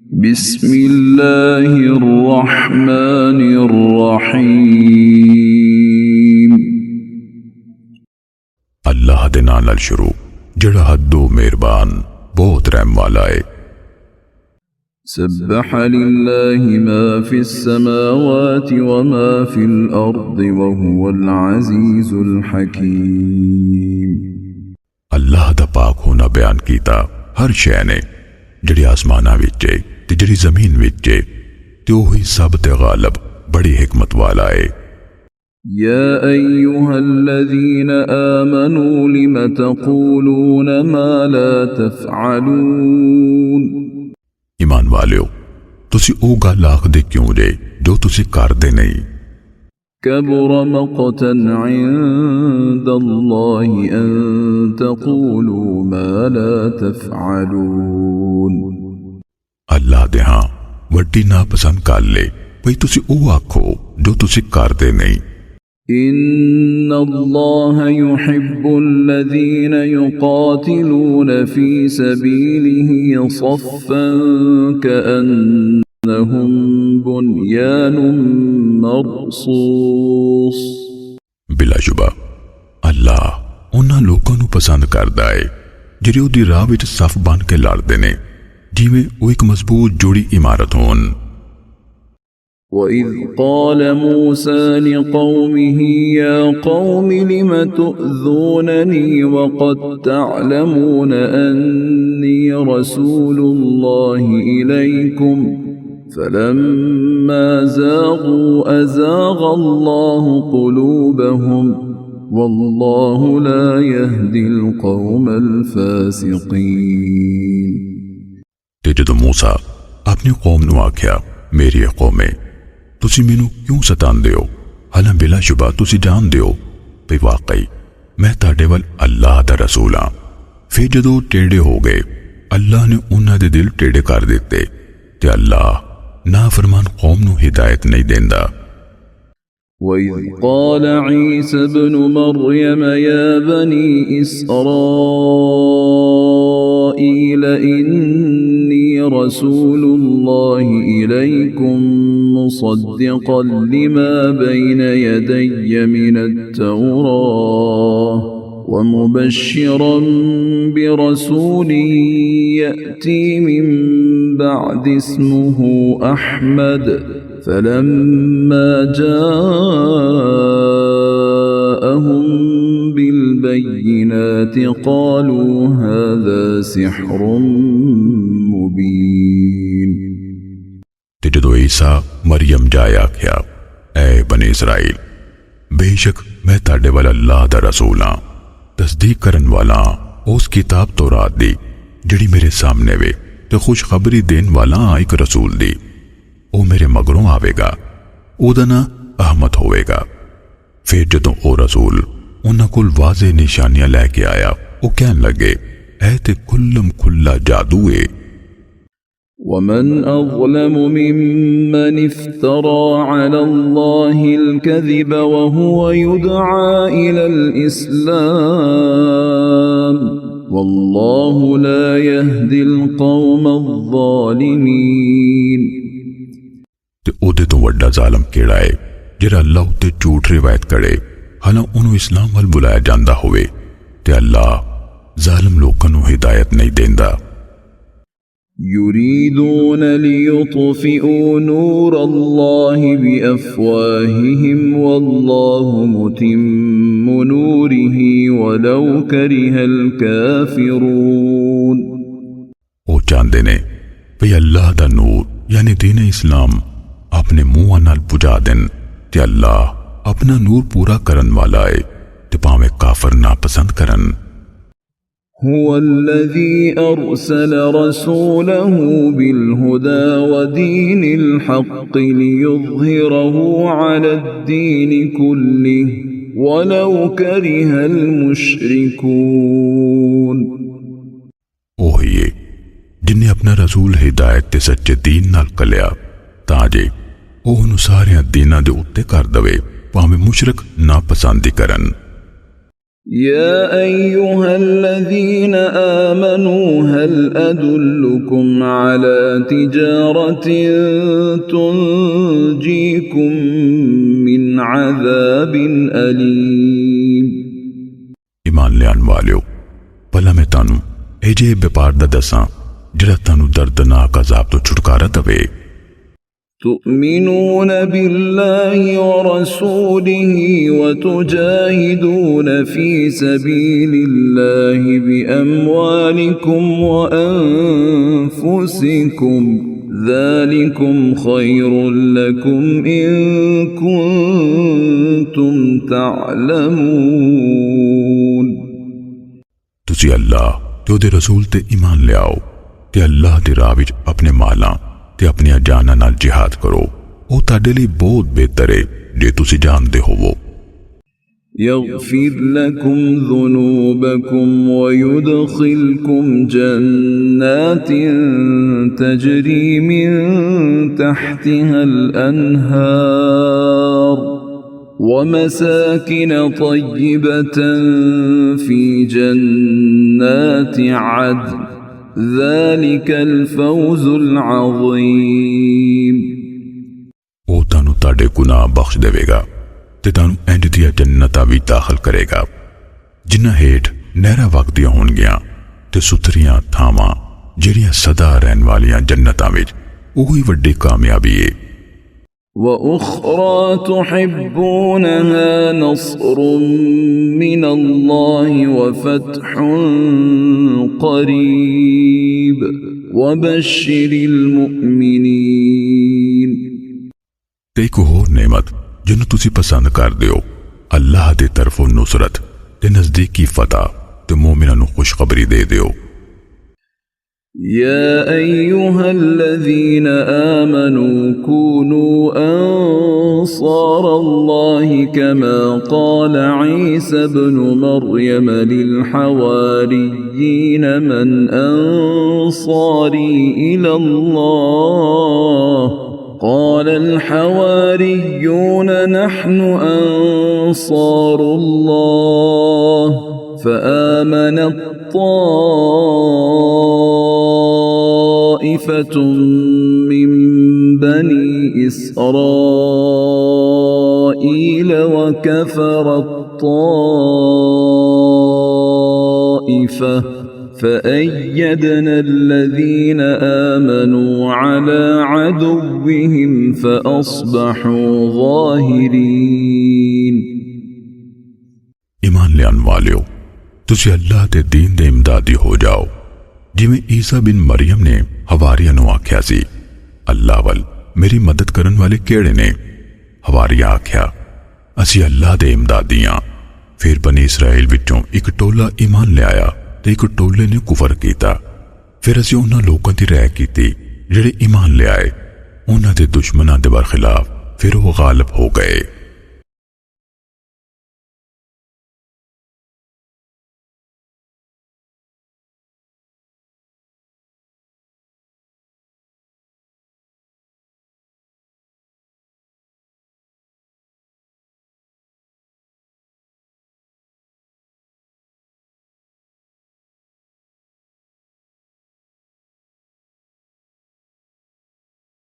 बिस्मिल्लाहिर्रहमानिर्रहीम। अल्लाह दे नाल नाल शुरू जड़ा हद्दो मेहरबान बहुत रहम वाला है। सब्बह लिल्लाहि मा फिस समावाति व मा फिल अर्दि व हुवल अज़ीज़ुल हकीम। अल्लाह दा पाक होना बयान कीता हर शै ने जड़ी आसमाना विच है ते जड़ी जमीन विच है ते ओही सब ते गालिब बड़ी हिकमत वाला है। या अय्युहल्लज़ीन आमनू लिम तक़ूलून मा ला तफ़अलून। ईमान वालियो तुसी ओ गल आखदे क्यों जे जो तुसी करदे नहीं। कबुर मक़तन इंदल्लाहि अन तक़ूलू मा ला तफ़अलून। अल्लाह दे हां वड्डी नापसंद गल ले भई तुसी ओ आखो जो तुसी करदे नहीं। इन्नल्लाह युहिब्बुल्लज़ीन युक़ातिलून फ़ी सबीलिही सफ़्फ़न कअन्नहुम बुन्यानुम मरसूस। बिलाशुबा अल्लाह उन्हां लोकां नूं पसंद करदा है ਜਿਹੜੇ ਉਹਦੀ ਰਾਹ ਵਿੱਚ ਸਫ ਬਣ ਕੇ ਲੜਦੇ ਨੇ ਜਿਵੇਂ ਉਹ ਇੱਕ ਮਜ਼ਬੂਤ ਜੋੜੀ ਇਮਾਰਤ ਹੋਣ। وَإِذْ قَالَ مُوسَى لِقَوْمِهِ يَا قَوْمِ لِمَ تُؤْذُونَنِي وَقَدْ تَعْلَمُونَ أَنِّي رَسُولُ اللَّهِ إِلَيْكُمْ فَلَمَّا زَاغُوا أَزَاغَ اللَّهُ قُلُوبَهُمْ وَاللَّهُ لَا يَهْدِي الْقَوْمَ الْفَاسِقِينَ। ते जदों मूसा अपनी कौम नूं आख्या मेरी कौमे तुसी मैनू क्यों सतांदे हो हालां बिलाशुबा तुसी जानदे हो भई वाकई मैं तुहाडे वल अल्लाह दा रसूल हां। फिर जदों टेढ़े हो गए अल्लाह ने उन्हां दे दिल टेढ़े कर दिते ते अल्लाह नाफरमान कौम नूं हिदायत नहीं देंदा। وَإِذْ قَالَ عِيسَى ابْنُ مَرْيَمَ يَا بَنِي إِسْرَائِيلَ إِنِّي رَسُولُ اللَّهِ إِلَيْكُمْ مُصَدِّقًا لِمَا بَيْنَ يَدَيَّ مِنَ التَّوْرَاةِ وَمُبَشِّرًا بِرَسُولٍ يَأْتِي مِن بَعْدِ اسْمُهُ أَحْمَدُ فَلَمَّا جَاءَهُم بِالْبَيِّنَاتِ قَالُوا هَذَا سِحْرٌ مُبِينٌ। ते जदों ईसा मरियम जाए आख्या ऐ बने इस्राइल बेशक मैं तुहाडे वल अल्लाह दा रसूल हां तस्दीक करन वाला उस किताब तौरात दी जिहड़ी मेरे सामने वे ते खुशखबरी देन वाला एक रसूल दी। ओ मेरे मगरों आवेगा ओदा ना अहमद होवेगा। फिर जदों ओ रसूल उन्हां कोल वाज़े निशानियां लैके आया ओ कहन लगे ऐ ते खुल्लम खुल्ला जादू है। ومن أظلم ممن افترى على الله الكذب وهو يدعى إلى الإسلام والله لا يهدي القوم الظالمين। ते ओदे तो वड्डा जालम केड़ा है जिहड़ा अल्लाह उत्ते झूठ रिवायत करे हालां उन्हों इस्लाम वल बुलाया जांदा होवे ते अल्लाह जालिम लोकां नूं हिदायत नहीं देंदा। يريدون ليطفئوا نور الله بأفواههم والله متم نوره ولو كره الكافرون। ओ चाहते ने भई अल्लाह दा नूर यानी दीन इस्लाम अपने मुंह नाल बुझा देन ते अल्लाह अपना नूर पूरा करन वाला है ते भावें काफर ना पसंद करन। هو الذي أرسل رسوله بالهدى ودين الحق ليظهره على الدين كله ولو كره المشركون। ओही है जिन्हें अपना रसूल हिदायत ते सच्चे दीन नाल कलिया तां जे ओह नूं सारियां दीनां दे उत्ते कर दवे भावें मुशरक ना पसंदी करन। يا أيها الذين آمنوا هل أدلكم على تجارة تنجيكم من عذاب أليم ईमान लियान वालियो भला मैं तानू एजे व्यापार दा दसां जिहड़ा तानू दर्दनाक अजाब तो छुटकारा दवे। تؤمنون بالله ورسوله وتجاهدون في سبيل الله بأموالكم وأنفسكم ذلكم خير لكم إن كنتم تعلمون तुसी अल्लाह ते ओदे रसूल ते ईमान लियाओ ते अल्लाह दी राह विच अपने मालां ते अपनी जाना नाल जिहाद करो। ओ ताडे लई बहुत बेहतर है जे तुसी जानदे होवो। يغفر لكم ذنوبكم ويدخلكم جنات تجري من تحتها الأنهار ومساكن طيبة في جنات عدن ذلك الفوز العظيم ओ तानू ताडे गुनाह बख्श देवेगा ते तानू इंज दियां जन्नतां भी दाखिल करेगा जिन्हां हेठ नहरां वगदियां होणगियां ते सुथरियां थावां जिहड़ियां सदा रहन वालियां जन्नतां विच ओही वड्डी कामयाबी है। وأخرى تحبونها نصر من الله وفتح قريب وبشر المؤمنين ते एक होर नेमत जिन्नू तुसी पसंद कर दियो अल्लाह दे तरफों नुसरत ते नजदीकी फतह ते मोमिनां नू खुशखबरी दे दियो। يا أيها الذين آمنوا كونوا أنصار الله كما قال عيسى بن مريم للحواريين من أنصاري إلى الله قال الحواريون نحن أنصار الله فآمنت طائفة من بني إسرائيل وكفرت طائفة فأيدنا الذين آمنوا على عدوهم فأصبحوا ظاهرين ईमान लियान वालियो तुसी अल्लाह दे दीन दे इमदादी हो जाओ जिवें ईसा बिन मरियम ने हवारियां नू आख्या सी अल्लाह वल मेरी मदद करन वाले केड़े ने। हवारियां आख्या असी अल्लाह दे इमदादी हां। फिर बनी इसराइल विचों एक टोला ईमान ले आया ते एक टोले ने कुफर कीता। फिर असी उन्हां लोकां दी राय कीती जेड़े ईमान ले आए उन्हां दे दुश्मनां दे बरखिलाफ फिर वो गालिब हो गए।